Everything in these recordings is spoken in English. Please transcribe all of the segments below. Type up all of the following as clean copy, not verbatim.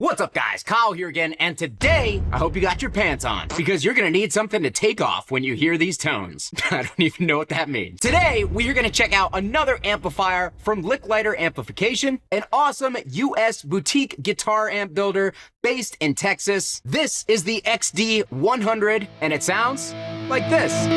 What's up guys, Kyle here again, and today, I hope you got your pants on, because you're gonna need something to take off when you hear these tones. I don't even know what that means. Today, we are gonna check out another amplifier from Lickliter Amplification, an awesome US boutique guitar amp builder based in Texas. This is the XD100, and it sounds like this.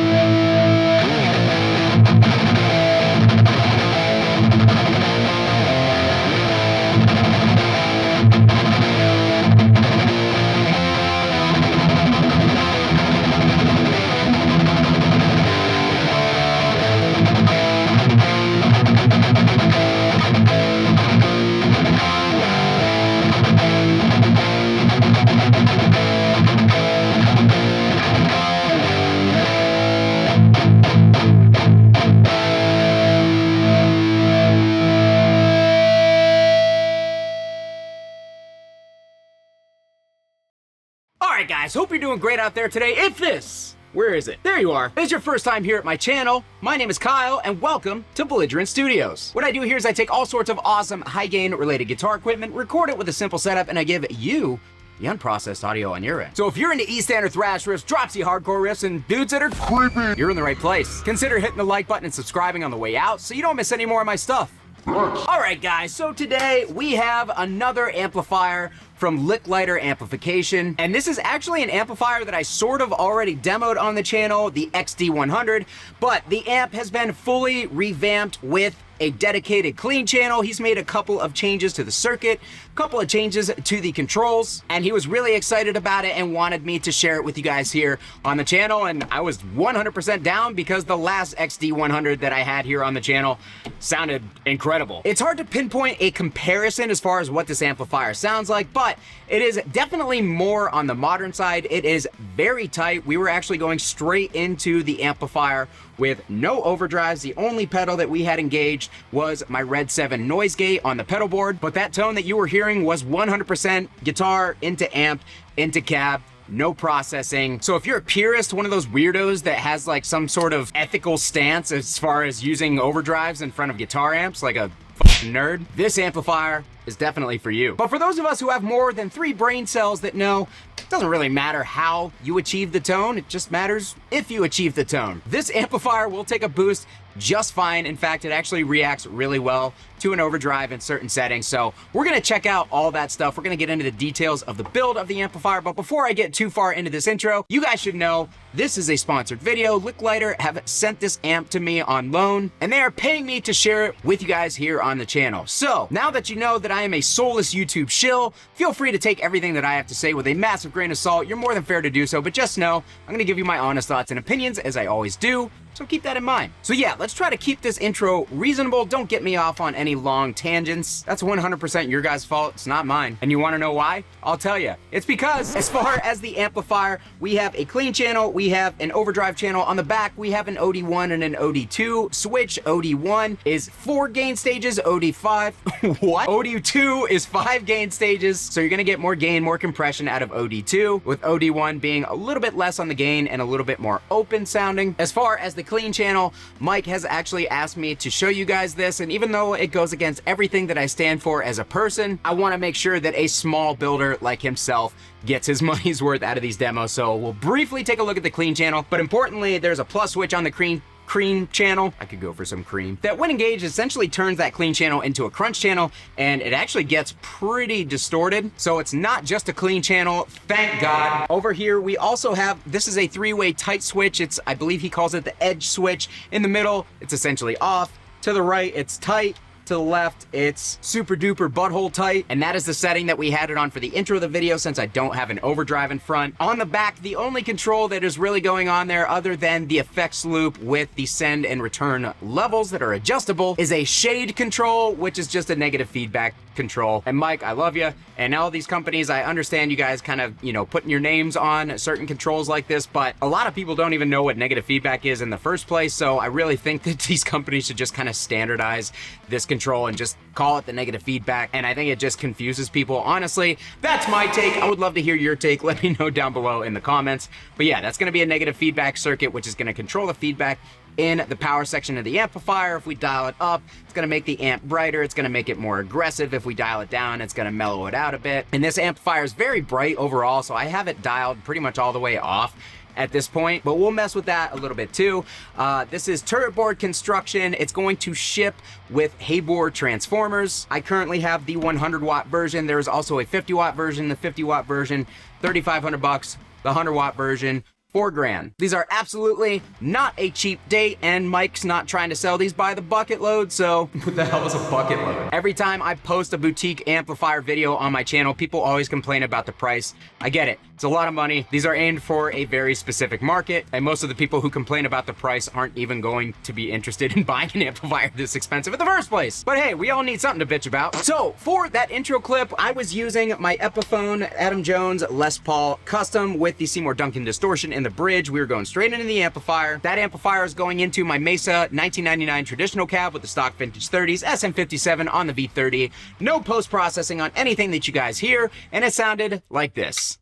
Alright guys, hope you're doing great out there today. If this, where is it? There you are. If it's your first time here at my channel, my name is Kyle and welcome to Belligerent Studios. What I do here is I take all sorts of awesome high gain related guitar equipment, record it with a simple setup, and I give you the unprocessed audio on your end. So if you're into E-stand or thrash riffs, dropsy hardcore riffs, and dudes that are creepy, you're in the right place. Consider hitting the like button and subscribing on the way out so you don't miss any more of my stuff. Alright guys, so today we have another amplifier from Lickliter Amplification, and this is actually an amplifier that I sort of already demoed on the channel, the XD100, but the amp has been fully revamped with a dedicated clean channel. He's made a couple of changes to the circuit, a couple of changes to the controls, and he was really excited about it and wanted me to share it with you guys here on the channel, and I was 100% down because the last XD100 that I had here on the channel sounded incredible. It's hard to pinpoint a comparison as far as what this amplifier sounds like, but it is definitely more on the modern side. It is very tight. We were actually going straight into the amplifier with no overdrives. The only pedal that we had engaged was my Red 7 noise gate on the pedal board, but that tone that you were hearing was 100% guitar into amp, into cab, no processing. So if you're a purist, one of those weirdos that has like some sort of ethical stance as far as using overdrives in front of guitar amps, like a nerd, this amplifier is definitely for you. But for those of us who have more than 3 brain cells that know it doesn't really matter how you achieve the tone, it just matters if you achieve the tone. This amplifier will take a boost just fine. In fact, it actually reacts really well to an overdrive in certain settings. So we're gonna check out all that stuff. We're gonna get into the details of the build of the amplifier. But before I get too far into this intro, you guys should know this is a sponsored video. Lickliter have sent this amp to me on loan, and they are paying me to share it with you guys here on the channel. So now that you know that I am a soulless YouTube shill, feel free to take everything that I have to say with a massive grain of salt. You're more than fair to do so, but just know I'm gonna give you my honest thoughts and opinions as I always do. So keep that in mind. So yeah, let's try to keep this intro reasonable. Don't get me off on any long tangents. That's 100% your guys' fault. It's not mine. And you wanna know why? I'll tell you. It's because as far as the amplifier, we have a clean channel, we have an overdrive channel. On the back, we have an OD1 and an OD2 switch. OD1 is 4 gain stages, OD5, what? OD2 is 5 gain stages. So you're gonna get more gain, more compression out of OD2, with OD1 being a little bit less on the gain and a little bit more open sounding. As far as the clean channel, Mike has actually asked me to show you guys this, and even though it goes against everything that I stand for as a person, I want to make sure that a small builder like himself gets his money's worth out of these demos. So we'll briefly take a look at the clean channel, but importantly, there's a plus switch on the cream channel. I could go for some cream. That when engaged essentially turns that clean channel into a crunch channel, and it actually gets pretty distorted. So it's not just a clean channel, thank God. Over here we also have, this is a 3-way tight switch. It's, I believe he calls it the edge switch. In the middle, it's essentially off. To the right, it's tight. To the left, it's super duper butthole tight, and that is the setting that we had it on for the intro of the video since I don't have an overdrive in front. On the back, the only control that is really going on there other than the effects loop with the send and return levels that are adjustable is a shade control, which is just a negative feedback control. And Mike, I love you. And all these companies, I understand you guys kind of, putting your names on certain controls like this, but a lot of people don't even know what negative feedback is in the first place. So I really think that these companies should just kind of standardize this control and just call it the negative feedback. And I think it just confuses people. Honestly, that's my take. I would love to hear your take. Let me know down below in the comments. But yeah, that's going to be a negative feedback circuit, which is going to control the feedback in the power section of the amplifier. If we dial it up, it's gonna make the amp brighter, it's gonna make it more aggressive. If we dial it down, it's gonna mellow it out a bit. And this amplifier is very bright overall, so I have it dialed pretty much all the way off at this point, but we'll mess with that a little bit too. This is turret board construction. It's going to ship with Haybor transformers. I currently have the 100 watt version. There is also a 50 watt version. The 50 watt version, 3,500 bucks. The 100 watt version, $4 grand. These are absolutely not a cheap date, and Mike's not trying to sell these by the bucket load, so what the hell is a bucket load? Every time I post a boutique amplifier video on my channel, people always complain about the price. I get it. It's a lot of money. These are aimed for a very specific market, and most of the people who complain about the price aren't even going to be interested in buying an amplifier this expensive in the first place. But hey, we all need something to bitch about. So for that intro clip, I was using my Epiphone Adam Jones Les Paul Custom with the Seymour Duncan distortion in the bridge. We were going straight into the amplifier. That amplifier is going into my Mesa 1999 traditional cab with the stock vintage 30s SM57 on the V30. No post-processing on anything that you guys hear, and it sounded like this.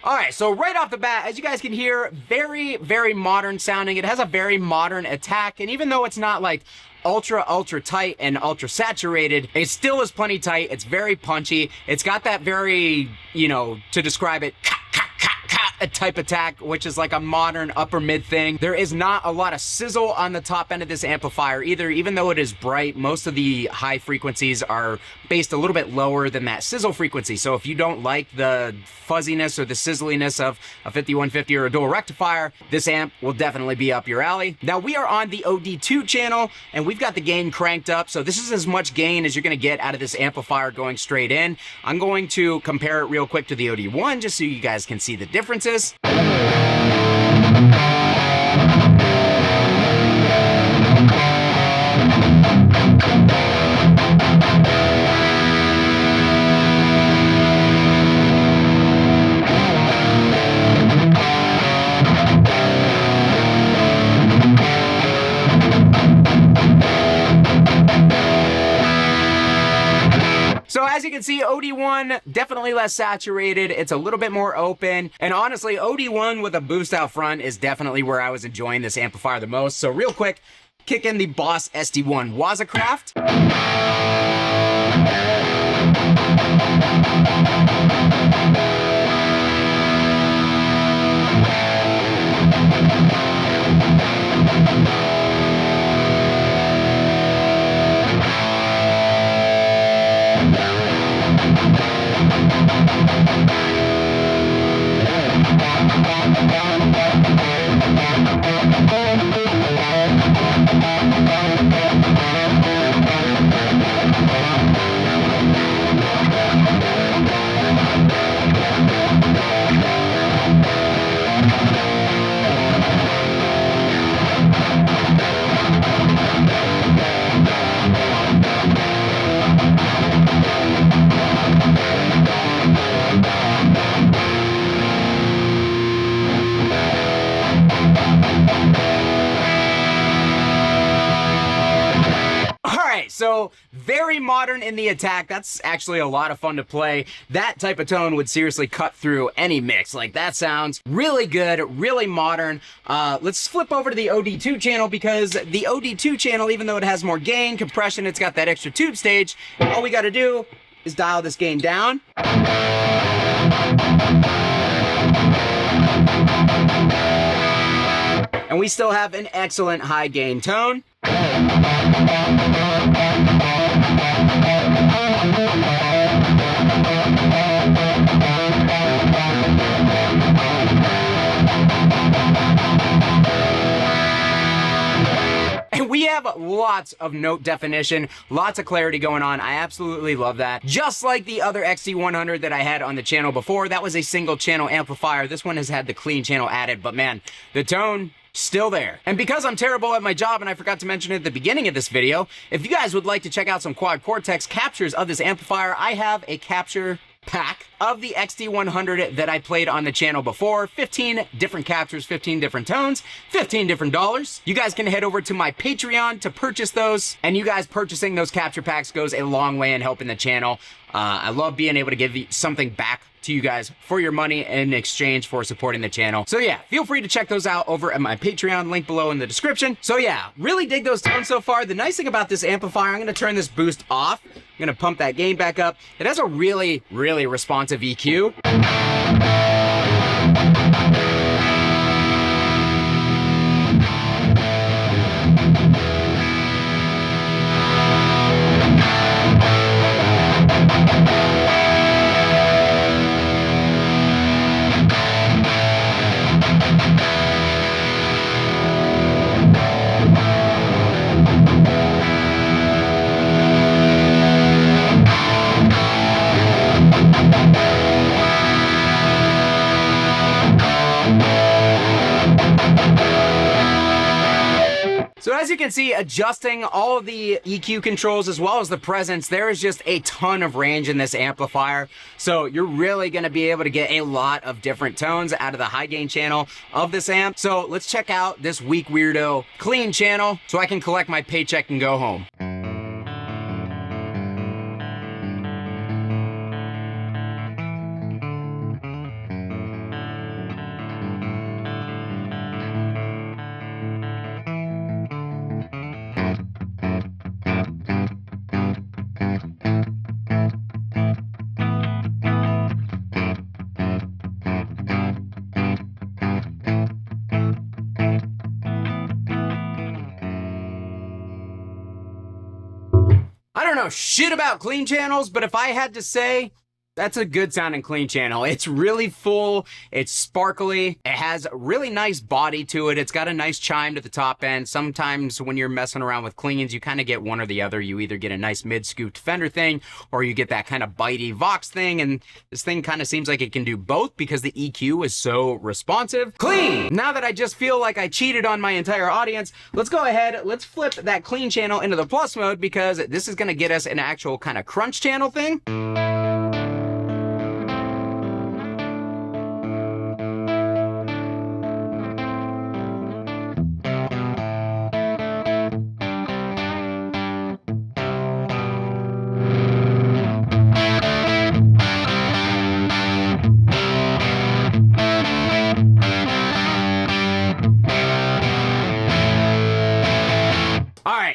All right, so right off the bat, as you guys can hear, very, very modern sounding. It has a very modern attack, and even though it's not like ultra tight and ultra saturated, it still is plenty tight. It's very punchy. It's got that very, you know, to describe it, a type attack, which is like a modern upper mid thing. There is not a lot of sizzle on the top end of this amplifier either. Even though it is bright, most of the high frequencies are based a little bit lower than that sizzle frequency. So if you don't like the fuzziness or the sizzliness of a 5150 or a dual rectifier, this amp will definitely be up your alley. Now we are on the OD2 channel, and we've got the gain cranked up. So this is as much gain as you're gonna get out of this amplifier going straight in. I'm going to compare it real quick to the OD1 just so you guys can see the differences. So as you can see, OD1, definitely less saturated. It's a little bit more open. And honestly, OD1 with a boost out front is definitely where I was enjoying this amplifier the most. So real quick, kick in the Boss SD1 Wazacraft. So very modern in the attack. That's actually a lot of fun to play. That type of tone would seriously cut through any mix. Like, that sounds really good, really modern. Let's flip over to the OD2 channel, because the OD2 channel, even though it has more gain, compression, it's got that extra tube stage, all we got to do is dial this gain down. And we still have an excellent high gain tone. And we have lots of note definition, lots of clarity going on. I absolutely love that. Just like the other XD100 that I had on the channel before, that was a single channel amplifier. This one has had the clean channel added, but man, the tone, still there. And because I'm terrible at my job, and I forgot to mention it at the beginning of this video, if you guys would like to check out some quad cortex captures of this amplifier, I have a capture pack of the XD100 that I played on the channel before. 15 different captures, 15 different tones, $15 different. You guys can head over to my Patreon to purchase those, and you guys purchasing those capture packs goes a long way in helping the channel. I love being able to give you something back to you guys for your money in exchange for supporting the channel. So yeah, feel free to check those out over at my Patreon, link below in the description. So yeah, really dig those tones so far. The nice thing about this amplifier, I'm gonna turn this boost off. I'm gonna pump that gain back up. It has a really, really responsive EQ. So as you can see, adjusting all of the EQ controls as well as the presence, there is just a ton of range in this amplifier. So you're really gonna be able to get a lot of different tones out of the high gain channel of this amp. So let's check out this Weak Weirdo clean channel so I can collect my paycheck and go home. I don't know shit about clean channels, but if I had to say, that's a good sounding clean channel. It's really full, it's sparkly, it has a really nice body to it, it's got a nice chime to the top end. Sometimes when you're messing around with cleans, you kind of get one or the other. You either get a nice mid-scooped Fender thing, or you get that kind of bitey Vox thing, and this thing kind of seems like it can do both because the EQ is so responsive. Clean! Now that I just feel like I cheated on my entire audience, let's go ahead, let's flip that clean channel into the plus mode because this is gonna get us an actual kind of crunch channel thing.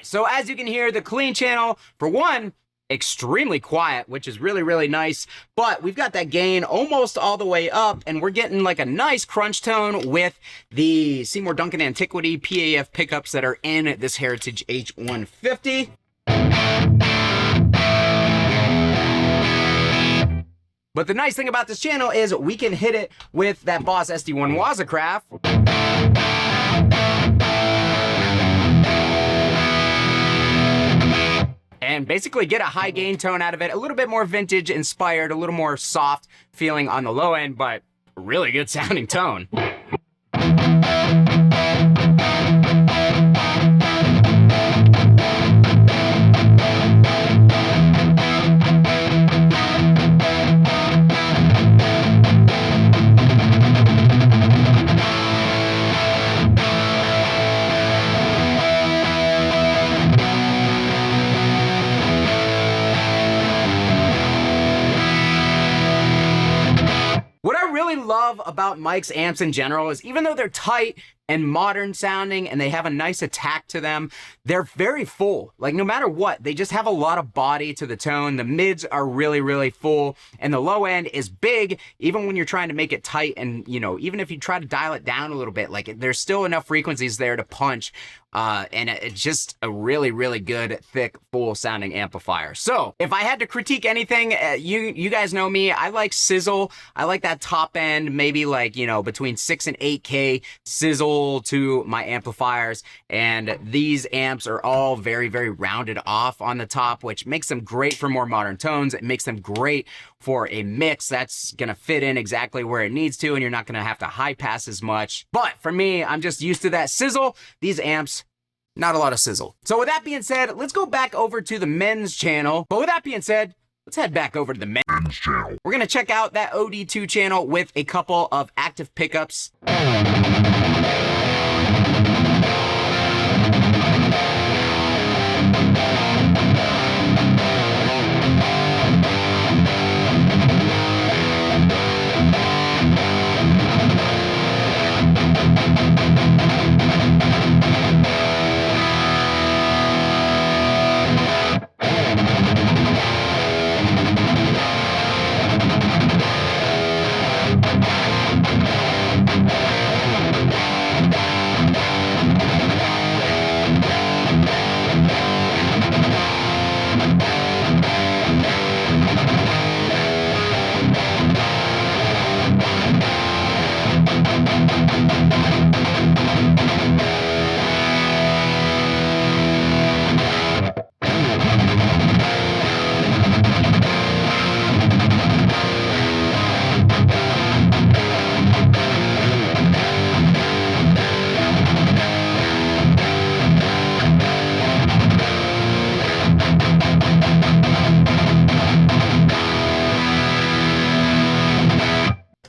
So as you can hear, the clean channel, for one, extremely quiet, which is really, really nice, but we've got that gain almost all the way up, and we're getting like a nice crunch tone with the Seymour Duncan Antiquity PAF pickups that are in this Heritage H150. But the nice thing about this channel is we can hit it with that Boss SD1 Wazacraft. And basically get a high gain tone out of it, a little bit more vintage inspired, a little more soft feeling on the low end, but really good sounding tone. What I really love about Mike's amps in general is even though they're tight and modern sounding and they have a nice attack to them, they're very full. Like no matter what, they just have a lot of body to the tone. The mids are really, really full and the low end is big, even when you're trying to make it tight. And you know, even if you try to dial it down a little bit, like there's still enough frequencies there to punch. And it's just a really, really good, thick, full sounding amplifier. So if I had to critique anything, you guys know me, I like sizzle. I like that top end, maybe like, you know, between 6 and 8K sizzle to my amplifiers. And these amps are all very, very rounded off on the top, which makes them great for more modern tones. It makes them great for a mix that's gonna fit in exactly where it needs to, and you're not gonna have to high pass as much. But for me, I'm just used to that sizzle. These amps, not a lot of sizzle. So with that being said, let's go back over to the men's channel. But with that being said, let's head back over to the mains channel. We're gonna check out that OD2 channel with a couple of active pickups.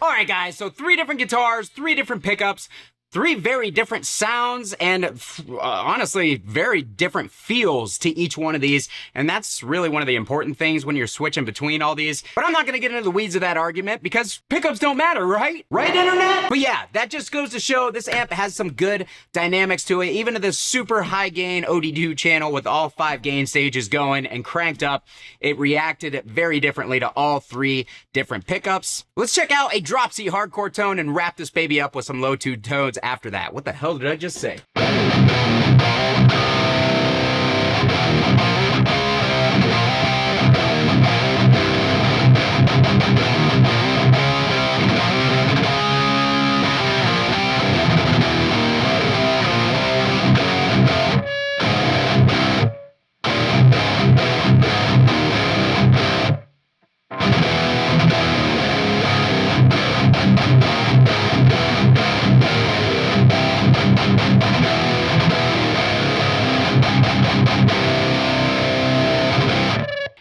Alright guys, so 3 different guitars, 3 different pickups, 3 very different sounds, and honestly, very different feels to each one of these, and that's really one of the important things when you're switching between all these. But I'm not gonna get into the weeds of that argument, because pickups don't matter, right? Right, internet? But yeah, that just goes to show this amp has some good dynamics to it, even to this super high gain OD2 channel with all 5 gain stages going and cranked up, it reacted very differently to all 3 different pickups. Let's check out a drop C hardcore tone and wrap this baby up with some low tube tones after that. What the hell did I just say?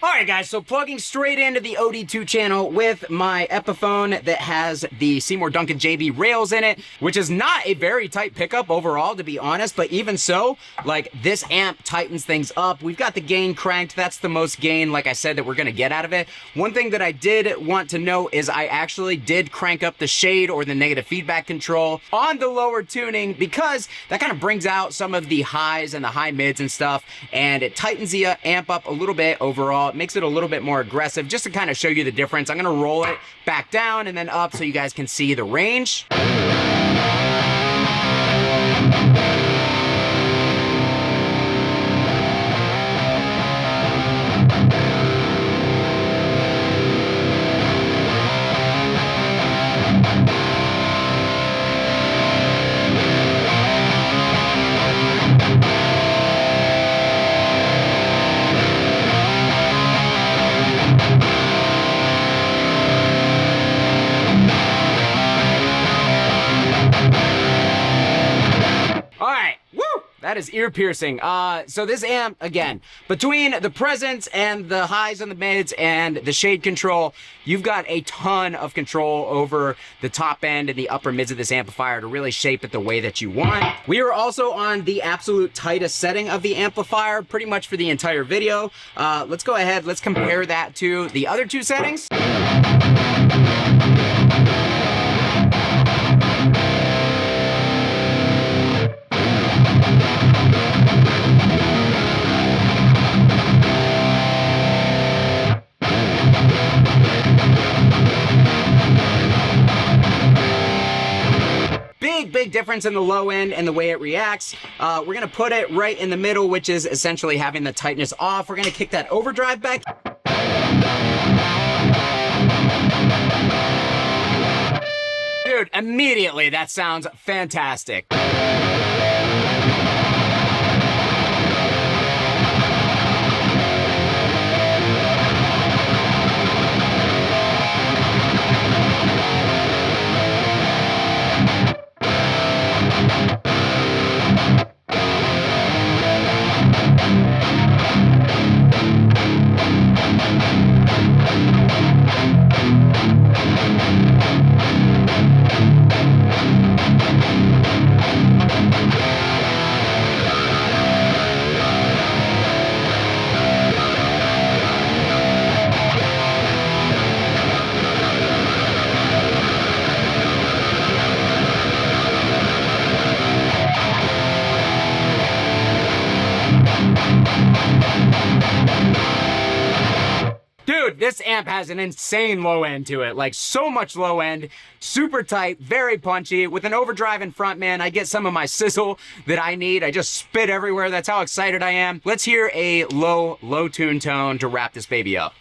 Alright guys, so plugging straight into the OD2 channel with my Epiphone that has the Seymour Duncan JB rails in it, which is not a very tight pickup overall, to be honest, but even so, like, this amp tightens things up. We've got the gain cranked. That's the most gain, like I said, that we're gonna get out of it. One thing that I did want to note is I actually did crank up the shade or the negative feedback control on the lower tuning, because that kind of brings out some of the highs and the high mids and stuff, and it tightens the amp up a little bit overall. It makes it a little bit more aggressive, just to kind of show you the difference. I'm gonna roll it back down and then up so you guys can see the range. That is ear piercing. So this amp, again, between the presence and the highs and the mids and the shade control, you've got a ton of control over the top end and the upper mids of this amplifier to really shape it the way that you want. We are also on the absolute tightest setting of the amplifier, pretty much for the entire video. Let's go ahead, let's compare that to the other 2 settings. Big difference in the low end and the way it reacts. We're gonna put it right in the middle, which is essentially having the tightness off. We're gonna kick that overdrive back. Dude, immediately that sounds fantastic. Dude, this amp has an insane low end to it, like so much low end, super tight, very punchy. With an overdrive in front, man, I get some of my sizzle that I need. I just spit everywhere. That's how excited I am. Let's hear a low tune tone to wrap this baby up.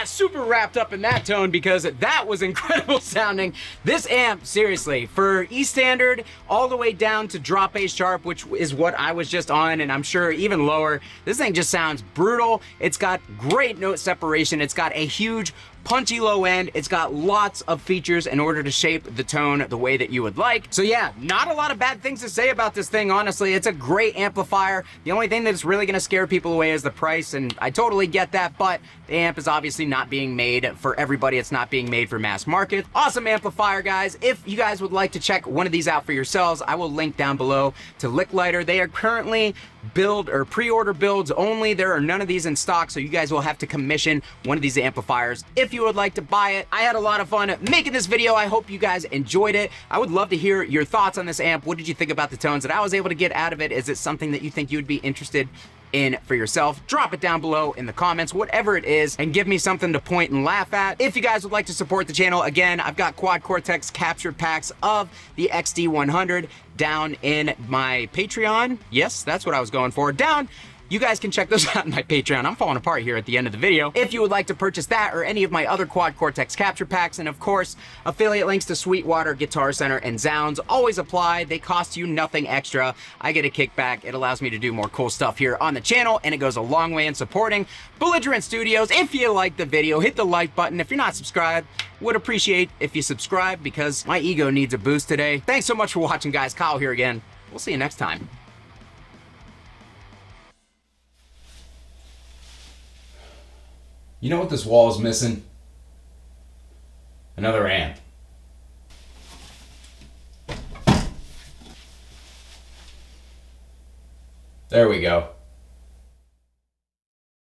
Super wrapped up in that tone because that was incredible sounding. This amp, seriously, for E standard all the way down to drop A sharp, which is what I was just on, and I'm sure even lower, this thing just sounds brutal. It's got great note separation. It's got a huge punchy low end. It's got lots of features in order to shape the tone the way that you would like. So yeah, not a lot of bad things to say about this thing, honestly. It's a great amplifier. The only thing that's really gonna scare people away is the price, and I totally get that, but the amp is obviously not being made for everybody. It's not being made for mass market. Awesome amplifier, guys. If you guys would like to check one of these out for yourselves, I will link down below to Lickliter. They are currently build or pre-order builds only. There are none of these in stock, so you guys will have to commission one of these amplifiers if you would like to buy it. I had a lot of fun making this video. I hope you guys enjoyed it. I would love to hear your thoughts on this amp. What did you think about the tones that I was able to get out of it? Is it something that you think you would be interested in for yourself? Drop it down below in the comments, whatever it is, and give me something to point and laugh at. If you guys would like to support the channel, again, I've got quad cortex capture packs of the XD100 down in my Patreon. Yes, that's what I was going for. Down. You guys can check those out in my Patreon. I'm falling apart here at the end of the video. If you would like to purchase that or any of my other quad cortex capture packs, and of course, affiliate links to Sweetwater, Guitar Center, and Zounds always apply. They cost you nothing extra. I get a kickback. It allows me to do more cool stuff here on the channel, and it goes a long way in supporting Belligerent Studios. If you like the video, hit the like button. If you're not subscribed, would appreciate if you subscribe because my ego needs a boost today. Thanks so much for watching, guys. Kyle here again. We'll see you next time. You know what this wall is missing? Another amp. There we go.